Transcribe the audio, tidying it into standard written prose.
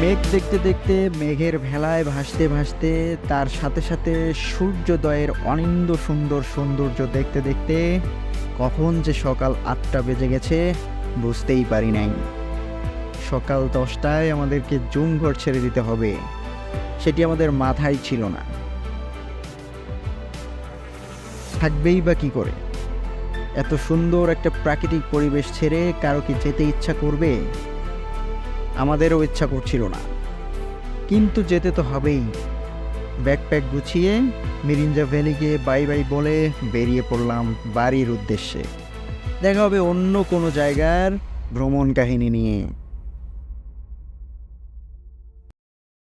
মেঘ দেখতে দেখতে মেঘের ভেলায় ভাসতে ভাসতে তার সাথে সাথে সূর্যোদয়ের অনিন্দ সুন্দর সৌন্দর্য দেখতে দেখতে কখন যে সকাল 8টা বেজে গেছে বুঝতেই পারি নাই। সকাল 10টায় আমাদেরকে জুমঘর ছেড়ে দিতে হবে, সেটি আমাদের মাথায় ছিল না। থাকবেই বা কি করে? এত সুন্দর একটা প্রাকৃতিক পরিবেশ ছেড়ে কারো কি যেতে ইচ্ছা করবে? আমাদেরও ইচ্ছা করছিল না, কিন্তু যেতে তো হবেই। ব্যাকপ্যাক গুছিয়ে মিরিঞ্জা ভ্যালিকে বাই বাই বলে বেরিয়ে পড়লাম বাড়ির উদ্দেশ্যে। দেখা হবে অন্য কোনো জায়গার ভ্রমণ কাহিনী নিয়ে।